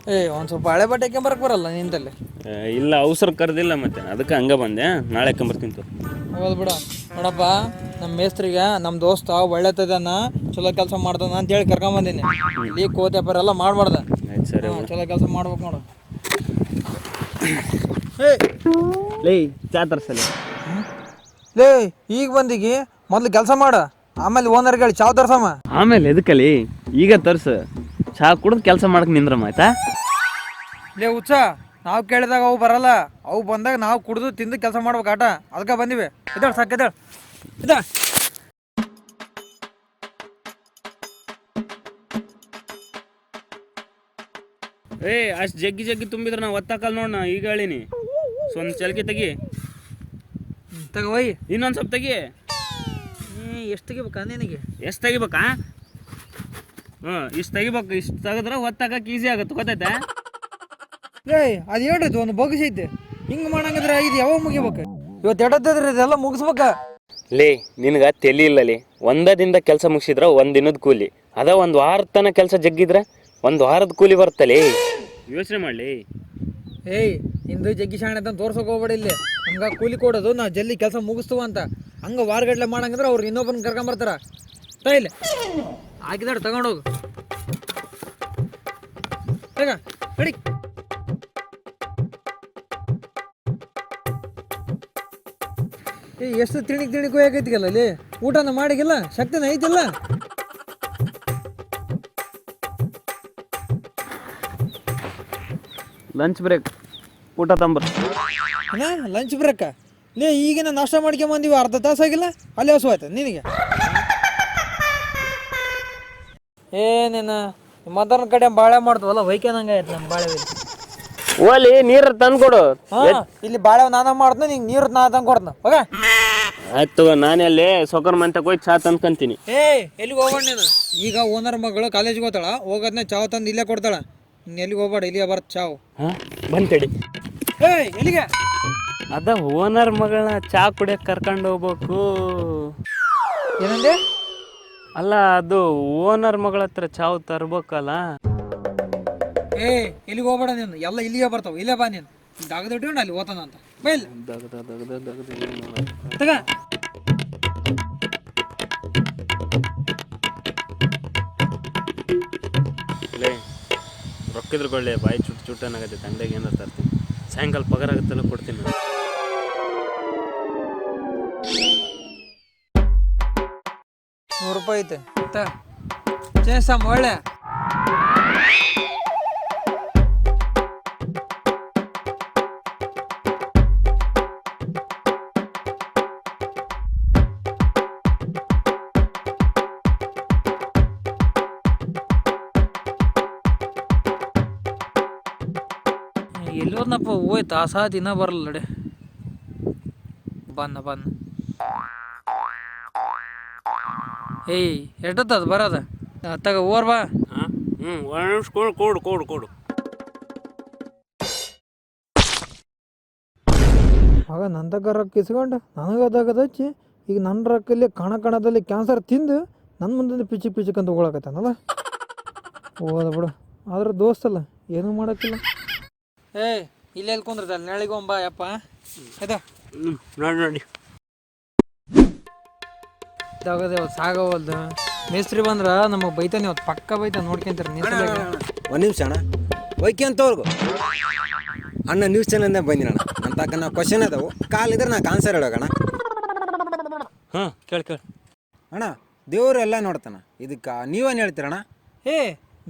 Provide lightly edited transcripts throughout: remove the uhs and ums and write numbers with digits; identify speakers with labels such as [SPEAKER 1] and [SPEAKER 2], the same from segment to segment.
[SPEAKER 1] ಒಂದು ಸ್ವಲ್ಪ ಹಳೆ ಬಟ್ಟೆ ಹಾಕೊಂಬರಕ್ಕೆ ಬರಲ್ಲ ನಿಂತಲ್ಲಿ.
[SPEAKER 2] ಇಲ್ಲ ಅವಸರ ಕರೆದಿಲ್ಲ ಮತ್ತೆ ಅದಕ್ಕೆ ಹಂಗೆ ಬಂದೆ. ನಾಳೆ ಹಾಕೊಂಬರ್ತೀನಿ ತೋ.
[SPEAKER 1] ಹೌದು ಬಿಡ. ನೋಡಪ್ಪ, ನಮ್ಮ ಮೇಸ್ತ್ರಿಗೆ ನಮ್ಮ ದೋಸ್ತ ಒಳ್ಳೆತದಾನ, ಚಲೋ ಕೆಲಸ ಮಾಡ್ತಾನ ಅಂತೇಳಿ ಕರ್ಕೊಂಬಂದೀನಿ. ಇಲ್ಲಿ ಕೋತೆ ಪರ ಎಲ್ಲ ಮಾಡಬಾರ್ದ.
[SPEAKER 2] ಆಯ್ತು ಸರಿ.
[SPEAKER 1] ಚಲೋ ಕೆಲಸ ಮಾಡ್ಬೇಕು ನೋಡು.
[SPEAKER 2] ಲೇ ಚಾ ತರ್ಸಲ್ಲ.
[SPEAKER 1] ಲೇ ಈಗ ಬಂದಿಗಿ, ಮೊದ್ಲು ಕೆಲಸ ಮಾಡ, ಆಮೇಲೆ ಓನರ್ಗೆ ಹೇಳಿ ಚಾವ್ ತರ್ಸಮ್ಮ.
[SPEAKER 2] ಆಮೇಲೆ ಎದಕ್ಕಲ್ಲಿ ಈಗ ತರ್ಸು, ಚಾ ಕುಡಿದು ಕೆಲಸ ಮಾಡಕ್ಕೆ ನಿಂದ್ರಮ್ಮ ಆಯ್ತಾ.
[SPEAKER 1] ಲೇ ಹುಚ್ಚ, ನಾವು ಕೇಳಿದಾಗ ಅವು ಬರಲ್ಲ, ಅವು ಬಂದಾಗ ನಾವು ಕುಡಿದು ತಿಂದು ಕೆಲಸ ಮಾಡ್ಬೇಕು ಆಟ. ಅದಕ್ಕೆ ಬಂದಿವಿ. ಇದ್ದಾಳೆ ಸಾಕು, ಇದ್ದಾಳೆ ಇದ.
[SPEAKER 2] ಅಷ್ಟು ಜಗ್ಗಿ ಜಗ್ಗಿ ತುಂಬಿದ್ರೆ ನಾವು ಒತ್ತಾಕಲ್ ನೋಡ. ಈಗ ಹೇಳಿನಿ, ಒಂದು ಚಲಕೆ ತೆಗಿ,
[SPEAKER 1] ತಗೋಯ್.
[SPEAKER 2] ಇನ್ನೊಂದು ಸ್ವಲ್ಪ ತೆಗಿ.
[SPEAKER 1] ಎಷ್ಟು ತೆಗಿಬೇಕಾ ನಿನಗೆ?
[SPEAKER 2] ಎಷ್ಟು ತೆಗಿಬೇಕಾ? ಇಷ್ಟು ತೆಗಿಬೇಕು. ಇಷ್ಟು ತೆಗೆದ್ರೆ ಹೊತ್ತಾಕಕ್ಕೆ ಈಸಿ ಆಗುತ್ತೆ, ಗೊತ್ತೈತೆ?
[SPEAKER 1] ಅದು ಹೇಳ್ರಿ, ಒಂದು ಬಗ್ಸೈತೆ ಹಿಂಗೆ ಮಾಡಂಗಿದ್ರೆ ಇದು ಯಾವಾಗ ಮುಗಿಬೇಕು? ಇವತ್ತು ಎಡತ್ತಿದ್ರೆ ಇದೆಲ್ಲ ಮುಗಿಸ್ಬೇಕ.
[SPEAKER 2] ಲೇ ನಿನಗೆ ತಲೆ ಇಲ್ಲಲಿ. ಒಂದದಿಂದ ಕೆಲಸ ಮುಗಿಸಿದ್ರೆ ಒಂದು ದಿನದ ಕೂಲಿ ಅದ. ಒಂದು ವಾರದ ತನಕ ಕೆಲಸ ಜಗ್ಗಿದ್ರೆ ಒಂದು ವಾರದ ಕೂಲಿ ಬರ್ತಲೇ. ಯೋಚನೆ ಮಾಡಲಿ.
[SPEAKER 1] ಇಂದು ಜಗ್ಗಿ ಶಾಣೆ ಅಂತ ತೋರ್ಸೋಕೆ ಹೋಗ್ಬೇಡ. ಇಲ್ಲಿ ನಮ್ಗೆ ಕೂಲಿ ಕೊಡೋದು ನಾವು ಜಲ್ದಿ ಕೆಲಸ ಮುಗಿಸ್ತವ ಅಂತ. ಹಂಗೆ ವಾರಗಟ್ಲೆ ಮಾಡಂಗಿದ್ರೆ ಅವ್ರು ಇನ್ನೊಬ್ಬನ ಕರ್ಕೊಂಬರ್ತಾರ. ಇಲ್ಲ ಹಾಕಿದಾಡು, ತಗೊಂಡೋಗು. ತಗ ನಡಿ. ಎಷ್ಟು ತಿಣಿ ಕೊಯ್ಯಾಕೈತಿಗಲ್ಲ ಅಲ್ಲಿ. ಊಟನ ಮಾಡಿಗಿಲ್ಲ, ಶಕ್ತಿನ ಐತಿಲ್ಲ.
[SPEAKER 2] ಲಂಚ್ ಬ್ರೇಕ್, ಊಟ ತಂಬರ್.
[SPEAKER 1] ಲಂಚ್ ಬ್ರೇಕ? ಲೇ ಈಗಿನ ನಾಷ್ಟ ಮಾಡ್ಕೊಂಬಂದಿವಿ, ಅರ್ಧ ತಾಸಾಗಿಲ್ಲ, ಅಲ್ಲಿ ಹಸು ಆಯ್ತು ನಿನಗೆ. ಏನೇನ ಮದರ್ನ ಕಡೆ ಬಾಳೆ ಮಾಡ್ತವಲ್ಲ, ವೈಕ್ಯನಂಗೆ ಆಯ್ತು ನಮ್ಮ ಬಾಳೆ.
[SPEAKER 2] ಓಲಿ ನೀರು ತಂದ್ಕೊಡು.
[SPEAKER 1] ಇಲ್ಲಿ ಬಾಳೆ ನಾನ ಮಾಡ್ದ, ನಿಂಗೆ ನೀರು ನಾ ತಂದು ಕೊಡ್ತಾನ. ಹೋಗ.
[SPEAKER 2] ಆಯ್ತು, ನಾನೇ ಅಲ್ಲಿ ಸೊಕರ್ ಮಂತಕ್ಕೆ ಹೋಗಿ ಚಾ ತಂದ್ಕೊಂತೀನಿ.
[SPEAKER 1] ಎಲ್ಲಿಗೆ ಹೋಗೋಣ ನೀನು? ಈಗ ಓನರ್ ಮಗಳು ಕಾಲೇಜ್ಗೆ ಹೋಗ್ತಾಳ, ಹೋಗೋದನ್ನ ಚಾವ್ ತಂದು ಇಲ್ಲೇ ಕೊಡ್ತಾಳ. ನೀನು ಎಲ್ಲಿಗೆ ಹೋಗ್ಬೇಡ, ಇಲ್ಲಿಗೆ ಬರ್ತ ಚಾವು.
[SPEAKER 2] ಬಂತೇಳಿ.
[SPEAKER 1] ಎಲ್ಲಿಗೆ?
[SPEAKER 2] ಅದ ಓನರ್ ಮಗಳನ್ನ ಚಾ ಕುಡಿಯಕ್ಕೆ ಕರ್ಕೊಂಡು ಹೋಗ್ಬೇಕು.
[SPEAKER 1] ಏನಂದೆ?
[SPEAKER 2] ಅಲ್ಲ, ಅದು ಓನರ್ ಮಗಳ ಹತ್ರ ಚಾವ್ ತರ್ಬೇಕಲ್ಲ.
[SPEAKER 1] ಎಲ್ಲಿಗೆ ಹೋಗ್ಬೇಡ ನೀನು, ಎಲ್ಲ ಇಲ್ಲಿಗೆ ಬರ್ತಾವ. ಇಲ್ಲೇ ಬಾ ನೀನು. ದಾಗದಿಟ್ಟು ಅಲ್ಲಿ ಓತಾನ ಅಂತ ಬೈಲ್ ತಗ.
[SPEAKER 2] ರೊಕ್ಕಿದ್ರು ಕೊಳ್ಳೆ ಬಾಯಿ ಚುಟ್ಟನಾಗತ್ತೆ. ಅಂಗಡಿಯಾಗ ಏನಾರು ತರ್ತೀನಿ. ಸಾಯಂಕಾಲ ಪಗಾರ ಆಗುತ್ತಲ್ಲ, ಕೊಡ್ತೀನಿ.
[SPEAKER 1] ₹100 ಐತೆ ಚೇಸಮ್ ಒಳ್ಳೆ. ಎಲ್ಲೋದ್ನಪ್ಪ? ಹೋಯ್ತು ಆ ದಿನ ಬರಲ್ಲ ನಡೆ. ಬನ್ನ ಎಷ್ಟೊತ್ತದ ಬರೋದ? ತಗ ಓರ್ ಬಾ.
[SPEAKER 2] ಕೊಡು.
[SPEAKER 1] ಆಗ ನನ್ನ ರೊಕ್ಕ ಇಸ್ಕೊಂಡು ನನಗದಾಗದ ಹಚ್ಚಿ, ಈಗ ನನ್ನ ರೊಕ್ಕಲ್ಲಿ ಕಣದಲ್ಲಿ ಕ್ಯಾನ್ಸರ್ ತಿಂದು ನನ್ನ ಮುಂದೆ ಪಿಚಿಕ್ ಅಂತ ಹೋಗಕತ್ತಾನಲ್ಲ. ಹೋದ ಬಿಡು. ಆದ್ರೆ ದೋಸ್ತಲ್ಲ, ಏನೂ ಮಾಡೋಕ್ಕಿಲ್ಲ. ಇಲ್ಲೇ ಕುಂದ್ರದಲ್ಲ, ನಾಳೆಗೊಂಬ ಯಪ್ಪ. ಆಯ್ತಾ
[SPEAKER 2] ನೋಡಿ
[SPEAKER 1] ಇದಾಗದೆ ಸಾಗವಲ್ದು. ಮೇಸ್ತ್ರಿ ಬಂದ್ರೆ ನಮಗೆ ಬೈತಾನೆ, ಅವತ್ತು ಪಕ್ಕ ಬೈತಾನೆ. ನೋಡ್ಕೊಂತಾರೆ ನೀವು.
[SPEAKER 3] ಒಂದು ನಿಮಿಷ ಅಣ್ಣ, ಒಯ್ಕೆ ಅಂತವ್ರಿಗೂ ಅಣ್ಣ ನ್ಯೂಸ್ ಚಾನಲ್ದಾಗ ಬಂದಿನ ಅಣ್ಣ. ನನ್ನ ತಕ್ಕ ನಾವು ಕ್ವಶನ್ ಅದಾವು, ಕಾಲಿದ್ರೆ ನಾ ಆನ್ಸರ್ ಹೇಳೋಗಣ್ಣ.
[SPEAKER 2] ಕೇಳಿ
[SPEAKER 3] ಅಣ್ಣ, ದೇವರು ಎಲ್ಲ ನೋಡ್ತಾನ, ಇದಕ್ಕೆ ನೀವೇನು ಹೇಳ್ತೀರಣ್ಣ?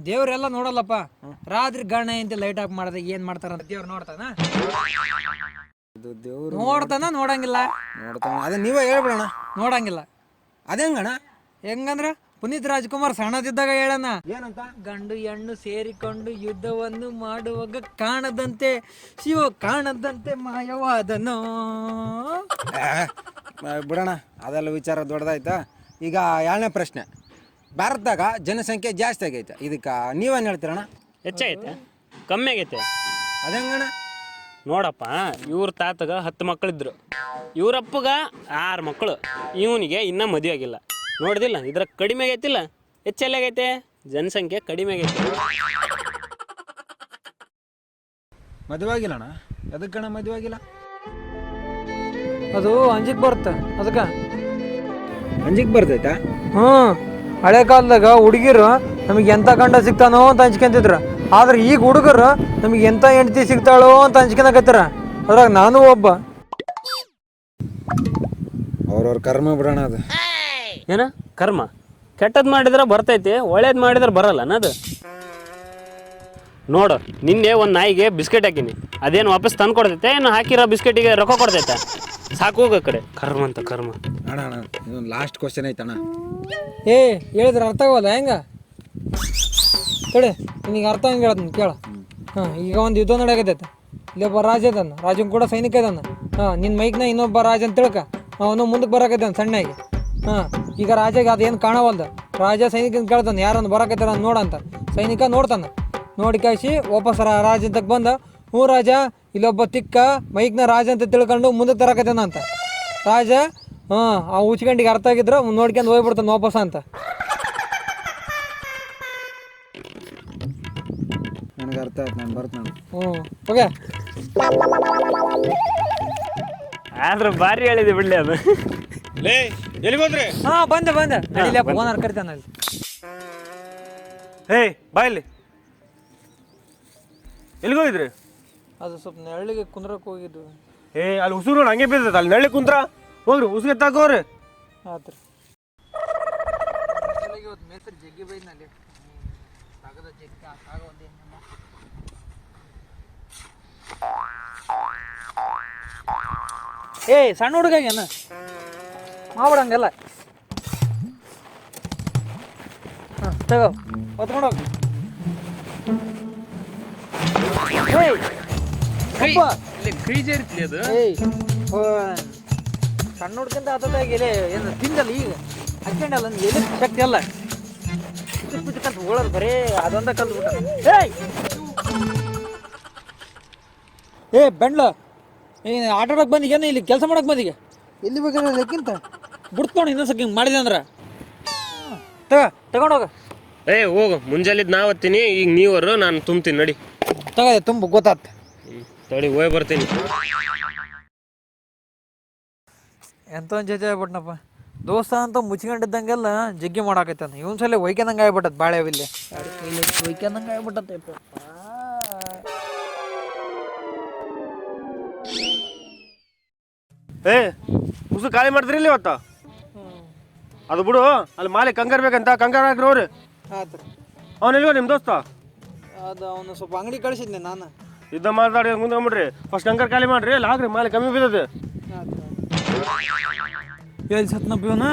[SPEAKER 1] ದೇವ್ರೆಲ್ಲ ನೋಡಲ್ಲಪ್ಪ. ರಾತ್ರಿ ಗಣ ಅಂತ ಲೈಟ್ ಆಫ್ ಮಾಡಿದ್ರೆ ಏನ್ ಮಾಡ್ತಾರ ಅಂತ ದೇವ್ರು ನೋಡ್ತಾನ?
[SPEAKER 3] ದೇವ್ರು
[SPEAKER 1] ನೋಡಂಗಿಲ್ಲ.
[SPEAKER 3] ನೋಡ್ತಾನ, ಅದೇ ನೀವೇ ಹೇಳ್ಬಿಡೋಣ.
[SPEAKER 1] ನೋಡಂಗಿಲ್ಲ
[SPEAKER 3] ಅದೇಂಗಣ್ಣ?
[SPEAKER 1] ಹೆಂಗಂದ್ರ ಪುನೀತ್ ರಾಜ್ಕುಮಾರ್ ಸಣ್ಣದಿದ್ದಾಗ ಹೇಳಣ,
[SPEAKER 3] ಏನಂತ?
[SPEAKER 1] ಗಂಡು ಹೆಣ್ಣು ಸೇರಿಕೊಂಡು ಯುದ್ಧವನ್ನು ಮಾಡುವಾಗ ಕಾಣದಂತೆ ಶಿವ ಕಾಣದಂತೆ ಮಾಯವಾದನೋ.
[SPEAKER 3] ಬಿಡೋಣ, ಅದೆಲ್ಲ ವಿಚಾರ ದೊಡ್ಡದಾಯ್ತಾ. ಈಗ 2ನೇ ಪ್ರಶ್ನೆ, ಭಾರತದಾಗ ಜನಸಂಖ್ಯೆ ಜಾಸ್ತಿ ಆಗೈತೆ, ಇದಕ್ಕೆ ನೀವೇನು ಹೇಳ್ತೀರಣ್ಣ?
[SPEAKER 2] ಹೆಚ್ಚಾಗೈತೆ, ಕಮ್ಮಿ ಆಗೈತೆ?
[SPEAKER 3] ಅದೇಂಗಣ್ಣ?
[SPEAKER 2] ನೋಡಪ್ಪ, ಇವ್ರ ತಾತಗ 10 ಮಕ್ಕಳಿದ್ರು, ಇವ್ರಪ್ಪಗ 6 ಮಕ್ಕಳು, ಇವನಿಗೆ ಇನ್ನೂ ಮದುವೆ ಆಗಿಲ್ಲ. ನೋಡಿದಿಲ್ಲ, ಇದ್ರ ಕಡಿಮೆ ಆಗೈತಿಲ್ಲ, ಹೆಚ್ಚೆಲ್ಲ ಆಗೈತೆ? ಜನಸಂಖ್ಯೆ ಕಡಿಮೆ ಆಗೈತೆ.
[SPEAKER 3] ಮದುವೆ ಆಗಿಲ್ಲ ಅಣ್ಣ. ಎದಕ್ಕೆ ಅಣ್ಣ ಮದುವೆ ಆಗಿಲ್ಲ?
[SPEAKER 1] ಅದು ಅಂಜಿಕ್ ಬರುತ್ತೆ ಅದಕ್ಕೆ.
[SPEAKER 3] ಅಂಜಿಗೆ ಬರ್ತೈತಾ?
[SPEAKER 1] ಹ್ಞೂ, ಹಳೆ ಕಾಲದಾಗ ಹುಡುಗಿರು ನಮಗೆ ಎಂಥ ಗಂಡ ಸಿಗ್ತಾನೋ ಅಂತ ಹಂಚ್ಕೊಂತಿದ್ರು. ಆದ್ರೆ ಈಗ ಹುಡುಗರು ನಮಗೆ ಎಂಥ ಹೆಂಡತಿ ಸಿಗ್ತಾಳೋ ಅಂತ ಹಂಚ್ಕೊಳಕತ್ತಾರ. ಅದ್ರಾಗ ನಾನು ಒಬ್ಬ.
[SPEAKER 3] ಅವ್ರವ್ರ ಕರ್ಮ ಬಿಡೋಣ ಅದು.
[SPEAKER 2] ಏನ ಕರ್ಮ? ಕೆಟ್ಟದ್ದು ಮಾಡಿದ್ರೆ ಬರ್ತೈತಿ, ಒಳ್ಳೇದು ಮಾಡಿದ್ರೆ ಬರಲ್ಲ ಅನ್ನೋದು. ನೋಡು, ನಿನ್ನೆ ಒಂದು ನಾಯಿಗೆ ಬಿಸ್ಕೆಟ್ ಹಾಕಿನಿ, ಅದೇನು ವಾಪಸ್ ತಂದು ಕೊಡ್ತೈತೆ ಏನು ಹಾಕಿರೋ ಬಿಸ್ಕೆಟಿಗೆ ರೊಕ್ಕ ಕೊಡ್ತೈತೆ? ಸಾಕು ಹೋಗ ಕಡೆ. ಕರ್ಮ ಅಂತ ಕರ್ಮ.
[SPEAKER 3] ಅಣ್ಣ ಅಣ್ಣ ಇದೊಂದು ಲಾಸ್ಟ್ ಕ್ವಶನ್ ಐತಣ್ಣ.
[SPEAKER 1] ಏ ಹೇಳಿದ್ರೆ ಅರ್ಥ ಆಗೋಲ್ಲ ಹೆಂಗ? ಕಡೆ ನಿನಗೆ ಅರ್ಥ ಹಂಗೆ ಹೇಳ್ತೀನಿ ಕೇಳ. ಹಾಂ, ಈಗ ಒಂದು ಯುದ್ಧ ನಡೆಯಕತ್ತೈತೆ. ಇಲ್ಲೊಬ್ಬ ರಾಜ ಇದ್ದಾನ, ರಾಜನ್ ಕೂಡ ಸೈನಿಕ ಇದ್ದಾನ. ಹಾಂ, ನಿನ್ನ ಮೈಕ್ನ ಇನ್ನೊಬ್ಬ ರಾಜ ಅಂತ ತಿಳ್ಕ. ಅವನು ಮುಂದಕ್ಕೆ ಬರಾಕೈತಾನ ಸಣ್ಣಗೆ. ಹಾಂ, ಈಗ ರಾಜಗೆ ಅದೇನು ಕಾಣವಲ್ದು. ರಾಜ ಸೈನಿಕನ ಕೇಳ್ತಾನೆ, ಯಾರನ್ನು ಬರಾಕತ್ತಾರ ನೋಡಂತ. ಸೈನಿಕ ನೋಡ್ತಾನೆ, ನೋಡಿ ಕಾಯಿಸಿ ವಾಪಸ್ ರಾಜ ಅಂತಕ್ಕೆ ಬಂದ, ಹ್ಞೂ ರಾಜ, ಇಲ್ಲೊಬ್ಬ ತಿಕ್ಕ ಮೈಕ್ನ ರಾಜ ಅಂತ ತಿಳ್ಕೊಂಡು ಮುಂದಕ್ಕೆ ತರಕತ್ತಾನ ಅಂತ. ರಾಜ ಹಾಂ, ಆ ಉಚ್ಕಂಡಿಗೆ ಅರ್ಥ ಆಗಿದ್ರೆ ನೋಡ್ಕೊಂಡು ಹೋಗ್ಬಿಡ್ತಾನೆ ವಾಪಸ್ ಅಂತ.
[SPEAKER 3] ನನಗೆ ಅರ್ಥ ಆಯ್ತು, ನಾನು ಬರ್ತಾನೆ.
[SPEAKER 1] ಹ್ಞೂ ಓಕೆ.
[SPEAKER 2] ಆದ್ರೆ ಭಾರಿ ಹೇಳಿದೆ ಬಿಡ್ಲಿ ಅದು.
[SPEAKER 4] ಲೇ ಎಲ್ಲಿಗೆ ಹೋದ್ರಿ?
[SPEAKER 1] ಹಾಂ ಬಂದೆ ನಡಿಲಪ್ಪ, ಓನರ್ ಕರಿತಾನೆ ಅಲ್ಲಿ.
[SPEAKER 4] ಹೇ ಬಾಯಲ್ಲಿ ಎಲ್ಲಿಗೆ ಹೋಗಿದ್ರಿ?
[SPEAKER 1] ಅದು ಸ್ವಲ್ಪ ನೆರಳಿಗೆ ಕುಂದ್ರಕ್ಕೆ ಹೋಗಿದ್ದು.
[SPEAKER 4] ಅಲ್ಲಿ ಉಸುರು ನೋಡಿ ಹಂಗೆ ಬಿದ್ದೈತೆ, ಅಲ್ಲಿ ನಳ್ಳಿ ಕುಂತ್ರ ಹೋಗ್ರಿ, ಉಸಿರು ಎತ್ತಾಕೋರಿ.
[SPEAKER 1] ಆತ್ರಿ ಮೇಸ್ತ್ರಿ ಜಗ್ಗಿ ಬೈದ್ನಲ್ಲಿ ಸಣ್ಣ ಹುಡುಗಾಗ್ಯಾನ ಮಾಡ್ಬಿಡಂಗೆಲ್ಲ. ಹಾಂ ತಗೋ, ಹೊತ್ಕೊಂಡು ಹೋಗಿ. ಸಣ್ಣ ಹುಡ್ಕಂತ ಆತದಾಗಿಲ್ಲ ಏನು ತಿಂದಲ್ಲ ಈಗ ಹಾಕ್ಯಂಡಲ್ಲ ಎಲ್ಲಿ ಶಕ್ತಿ ಅಲ್ಲ ಬಿಟ್ಟಕಂತ ಹೋಳೋದು ಬರೇ ಅದೊಂದ ಕಲ್ತು ಬಿಟ್ಟ. ಏ ಬೆಂಡ್ಲ, ಏನು ಆಟ ಆಡೋಕೆ ಬಂದಿಗೇನು ಇಲ್ಲಿ ಕೆಲಸ ಮಾಡಕ್ಕೆ ಬಂದಿಗೆ? ಎಲ್ಲಿ ಬೇಕಾದ್ರೆ ಅದಕ್ಕಿಂತ ಬಿಡ್ತು ನೋಡಿ ಇನ್ನೊಂದು ಹಿಂಗೆ ಮಾಡಿದೆ ಅಂದ್ರೆ ತಗೊಂಡೋಗ.
[SPEAKER 2] ಹೋಗು, ಮುಂಜಾಲಿದ್ದು ನಾ ಓದ್ತೀನಿ, ಈಗ ನೀವರು ನಾನು ತುಂಬ್ತೀನಿ ನಡಿ.
[SPEAKER 1] ತಗೋ ತುಂಬ ಗೊತ್ತಾತ.
[SPEAKER 2] ತಡಿ ಹೋಗಿ ಬರ್ತೀನಿ.
[SPEAKER 1] ಎಂತ ಒಂದು ಜೊತೆ ಆಗ್ಬಿಟ್ನಪ್ಪ ದೋಸ್ತ ಅಂತ ಮುಚ್ಕೊಂಡಿದ್ದಂಗೆಲ್ಲ ಜಗ್ಗಿ ಮಾಡಾಕೈತಾನ. ಇವನ್ ಸಲ ಒಯ್ಕೊಂಡಂಗೆ ಆಗ್ಬಿಟ್ಟತ್ ಬಾಳೆವಿಲ್ಲಿ ಒಯ್ಕೊಂಡಂಗೆ ಆಗ್ಬಿಟ್ಟತ್ತಪ್ಪ.
[SPEAKER 4] ಉಸು ಖಾಲಿ ಮಾಡ್ತೀರಿ ಇಲ್ಲಿ ಇವತ್ತ? ಅದು ಬಿಡು, ಅಲ್ಲಿ ಮಾಲಿ ಕಂಗಾರ್ ಬೇಕಂತ ಕಂಗಾರ ಹಾಕ್ರಿ ಅವ್ರಿ.
[SPEAKER 1] ಆತ್ರಿ
[SPEAKER 4] ಅವನಿಲ್ವ ನಿಮ್ಮ ದೋಸ್ತ?
[SPEAKER 1] ಅದು ಅವನು ಸ್ವಲ್ಪ ಅಂಗಡಿ ಕಳಿಸಿದ್ನೆ ನಾನು.
[SPEAKER 4] ಯುದ್ಧ ಮಾತಾಡಿ ಮುಂದ್ಕೊಂಬಿಡ್ರಿ, ಫಸ್ಟ್ ಕಂಗಾರ್ ಖಾಲಿ ಮಾಡ್ರಿ, ಅಲ್ಲಿ ಹಾಕ್ರಿ, ಮಾಲಿ ಕಮ್ಮಿ ಬಿದ್ದದೆ.
[SPEAKER 1] ಎಲ್ಲಿ ಸತ್ನಪ್ಪ ಇವನ?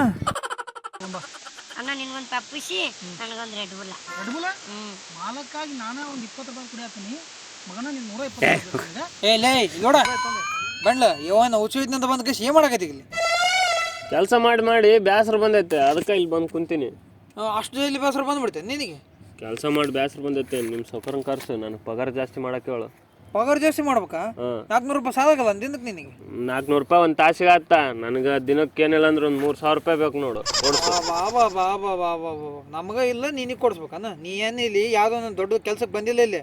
[SPEAKER 5] ಅಣ್ಣ ನಿನ್ಗೊಂದು ಪಪ್ಪಿಸಿ ನನಗೊಂದು ರೆಡ್ ಬುಲ್ಲ.
[SPEAKER 1] ಮಾಲಕ್ಕಾಗಿ ನಾನೇ ಒಂದು 20 ರೂಪಾಯಿ ಕುಡಿಯಾತೀನಿ ಮಗನ, ನೀನು 120. ಏ ಲೇ ನೋಡ ಬಂಡ್ಲ ಇವನ ಹುಚ್ಚಿದ್ನಂತ ಬಂದ ಕಸಿ ಏನು ಮಾಡಾಕತ್ತಿ ಇಲ್ಲಿ?
[SPEAKER 2] ಕೆಲಸ ಮಾಡಿ ಬೇಸರ ಬಂದೈತೆ, ಅದಕ್ಕೆ ಇಲ್ಲಿ ಬಂದು ಕುಂತೀನಿ.
[SPEAKER 1] ಅಷ್ಟು ಇಲ್ಲಿ ಬೇಸರ ಬಂದ್ಬಿಡ್ತೆ ನಿನಗೆ?
[SPEAKER 2] ಕೆಲಸ ಮಾಡಿ ಬೇಸರ ಬಂದೈತೆ. ನಿಮ್ಮ ಸೌಕರ್ಯ ಕರ್ಸು, ನನಗೆ ಪಗಾರ ಜಾಸ್ತಿ ಮಾಡಕ್ಕೆ ಹೇಳು.
[SPEAKER 1] ಪಗಾರ ಜಾಸ್ತಿ ಮಾಡ್ಬೇಕಾ? 400 ರೂಪಾಯಿ ಸಾಕಾಗಲ್ಲ ದಿನಕ್ಕೆ ನಿನಗೆ?
[SPEAKER 2] 400 ರೂಪಾಯಿ ಒಂದು ತಾಸಿಗೆ ಆತ. ನನಗೆ ದಿನಕ್ಕೆ ಏನಿಲ್ಲ ಅಂದ್ರೆ ಒಂದು 3000 ರೂಪಾಯಿ ಬೇಕು ನೋಡು.
[SPEAKER 1] ಬಾಬಾ ಬಾಬಾ ಬಾಬಾ ನಮಗ ಇಲ್ಲ ನಿನಗೆ ಕೊಡಿಸ್ಬೇಕನ್ನ? ನೀ ಏನು ಇಲ್ಲಿ ಯಾವುದೋ ಒಂದು ದೊಡ್ಡ ಕೆಲ್ಸಕ್ಕೆ ಬಂದಿಲ್ಲ ಇಲ್ಲಿ.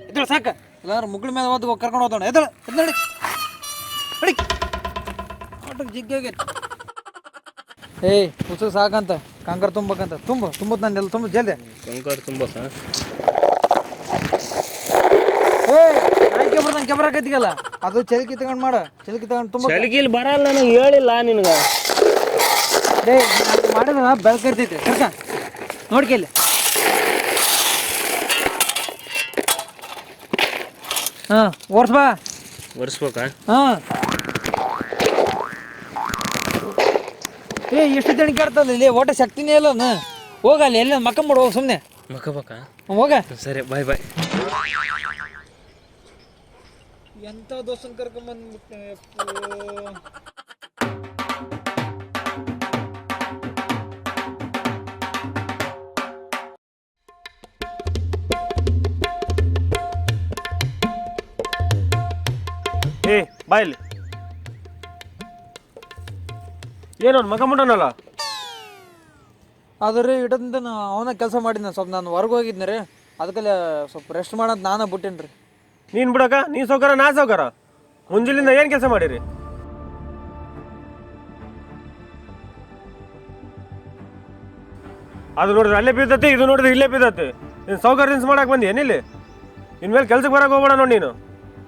[SPEAKER 1] ಎದ್ದಳ ಸಾಕ, ಎಲ್ಲಾರು ಮುಗ್ಳ ಮೇಲೆ ಓದ್ ಕರ್ಕೊಂಡು ಹೋದೋಣ. ಎದ್ದಳ ಎದ್ದಡಿ ನಡಿ, ಆಟೋಕ್ಕೆ ಜಿಗ್ಗಿ ಆಗೈತೆ. ಏಯ್ ಹುಚ್ಚು ಸಾಕಂತ ಕಾಂಕರ್ ತುಂಬಬೇಕಂತ ತುಂಬತ್ ನಾನು ಎಲ್ಲ ತುಂಬ ಜಲ್ದಿ
[SPEAKER 2] ಕಂಕರ್ ತುಂಬ
[SPEAKER 1] ಬರ್ದಂಗೆ ಕೆಬರಾಕೈತಿಗಲ್ಲ ಅದು ಚಲಿಕೆ ತಗೊಂಡು ಮಾಡ. ಚಲಿಕೆ ತಗೊಂಡು ತುಂಬ
[SPEAKER 2] ಚಲಿಗಿಲ್ ಬರಲ್ಲ, ನನಗೆ ಹೇಳಿಲ್ಲ ನಿನಗೆ.
[SPEAKER 1] ಡೇ ಮಾಡಿದ್ರೆ ಬೆಳಕರ್ತೈತೆ ಕರ್ಕ ನೋಡ್ಕೆಲ್ಲಿ. ಹಾಂ ಓಡಿಸ್ಬಾ.
[SPEAKER 2] ಒರೆಸ್ಬೇಕಾ?
[SPEAKER 1] ಹಾಂ ಏ ಎಷ್ಟು ಜನ ಕೇಳ್ತಲ್ಲ ಇಲ್ಲಿ, ಓಟ ಶಕ್ತಿನೇ ಇಲ್ಲ. ಹೋಗಲ್ಲಿ ಎಲ್ಲ ಮಕ್ಕ ಮಾಡು, ಹೋಗಿ ಸುಮ್ಮನೆ
[SPEAKER 2] ಮಕ್ಕಬೇಕಾ?
[SPEAKER 1] ಹೋಗ.
[SPEAKER 2] ಸರಿ ಬಾಯ್ ಬಾಯ್.
[SPEAKER 1] ಎಂಥ ದೋಸ್ತನ ಕರ್ಕೊಂಬಂದ್ಬಿಟ್ಟೆ.
[SPEAKER 4] ಬಾಯಲ್ಲಿ ಏನು ಅವ್ನು ಮಗ ಮುಂಡನಲ್ಲ?
[SPEAKER 1] ಆದ್ರೆ ಇಡದಿಂದ ಅವನ ಕೆಲಸ ಮಾಡಿದ್ನ ಸ್ವಲ್ಪ. ನಾನು ಹೊರಗೆ ಹೋಗಿದ್ನ ರೀ, ಅದಕ್ಕೆ ಸ್ವಲ್ಪ ರೆಸ್ಟ್ ಮಾಡೋದು ನಾನು ಬಿಟ್ಟೇನಿ ರೀ.
[SPEAKER 4] ನೀನು ಬಿಡಕ ನೀನು ಸೌಕರ ನಾ ಸೌಕರ ಮುಂಜಾನಿಂದ ಏನು ಕೆಲಸ ಮಾಡಿರಿ? ಅದು ನೋಡಿದ್ರೆ ಅಲ್ಲೇ ಬಿದ್ದತಿ, ಇದು ನೋಡಿದ್ರೆ ಇಲ್ಲೇ ಬಿದ್ದತಿ. ನೀನು ಸೌಕರ್ಯ ದಿನ್ಸ್ ಮಾಡಕ್ಕೆ ಬಂದಿ ಏನಿಲ್ಲಿ? ಇನ್ಮೇಲೆ ಕೆಲ್ಸಕ್ಕೆ ಬರಕ್ಕೆ ಹೋಗ್ಬೇಡ ನೋಡಿ. ನೀನು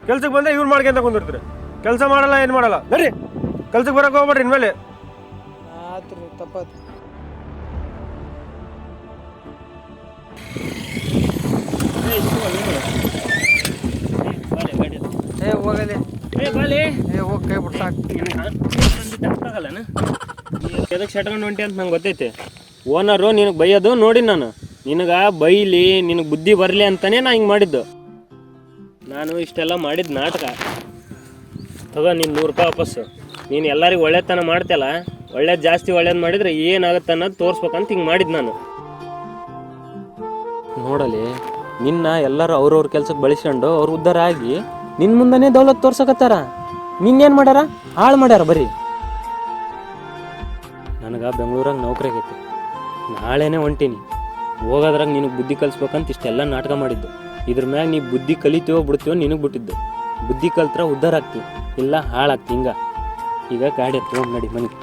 [SPEAKER 4] ಕೆಲ್ಸಕ್ಕೆ ಬಂದರೆ ಇವ್ರು ಮಾಡ್ಕೊಂತ ಕುಂದಿರ್ತೀರಿ. ಕೆಲಸ ಮಾಡಲ್ಲ, ಏನು ಮಾಡಲ್ಲ. ನಡಿ ಕೆಲ್ಸಕ್ಕೆ ಬರಕ್ಕೆ ಹೋಗ್ಬೇಡ್ರಿ ಇನ್ಮೇಲೆ.
[SPEAKER 1] ಆತ್ರಿ ತಪ್ಪಾತು. ಏ ಹೋಗಲಿ, ಏ ಹೋಗಿ ಕೈ ಬಿಟ್ಟು ಸಾಕು.
[SPEAKER 2] ಎದಕ್ಕೆ ಶಟ್ಕೊಂಡು ಹೊಂಟಿ ಅಂತ ನಂಗೆ ಗೊತ್ತೈತೆ. ಓನರು ನಿನಗೆ ಬೈಯೋದು ನೋಡಿ ನಾನು. ನಿನಗೆ ಬೈಲಿ, ನಿನಗೆ ಬುದ್ಧಿ ಬರಲಿ ಅಂತಲೇ ನಾ ಹಿಂಗೆ ಮಾಡಿದ್ದು. ನಾನು ಇಷ್ಟೆಲ್ಲ ಮಾಡಿದ್ದು ನಾಟಕ. ತಗೋ ನೀನು 100 ರೂಪಾಯಿ ವಾಪಸ್ಸು. ನೀನು ಎಲ್ಲರಿಗೂ ಒಳ್ಳೆತನ ಮಾಡ್ತಲ್ಲ, ಒಳ್ಳೇದು ಜಾಸ್ತಿ ಒಳ್ಳೇದು ಮಾಡಿದರೆ ಏನಾಗುತ್ತೆ ಅನ್ನೋದು ತೋರಿಸ್ಬೇಕಂತ ಹಿಂಗೆ ಮಾಡಿದ್ದು ನಾನು. ನೋಡಲಿ, ನಿನ್ನ ಎಲ್ಲರೂ ಅವ್ರವ್ರ ಕೆಲ್ಸಕ್ಕೆ ಬಳಸ್ಕೊಂಡು ಅವ್ರು ಉದ್ಧಾರ ಆಗಿ ನಿನ್ನ ಮುಂದನೇ ದೌಲತ್ ತೋರ್ಸಕತ್ತಾರ. ನಿನ್ನೇನು ಮಾಡ್ಯಾರ? ಹಾಳು ಮಾಡ್ಯಾರ ಬರೀ. ನನಗೆ ಬೆಂಗಳೂರಾಗ ನೌಕರಿ ಆಗೈತಿ, ನಾಳೆನೇ ಹೊಂಟೀನಿ. ಹೋಗೋದ್ರಾಗ ನಿನಗೆ ಬುದ್ಧಿ ಕಲಿಸ್ಬೇಕಂತ ಇಷ್ಟೆಲ್ಲ ನಾಟಕ ಮಾಡಿದ್ದು. ಇದ್ರ ಮ್ಯಾಗ ನೀ ಬುದ್ಧಿ ಕಲಿತೀವೋ ಬಿಡ್ತೀವೋ ನಿನಗೆ ಬಿಟ್ಟಿದ್ದು. ಬುದ್ಧಿ ಕಲ್ತ್ರ ಉದ್ಧಾರ ಆಗ್ತಿ, ಇಲ್ಲ ಹಾಳಾಗ್ತಿ. ಈಗ ಗಾಡಿ ತೊಗೊಂಡು ನಡಿ ಮನೆಗೆ.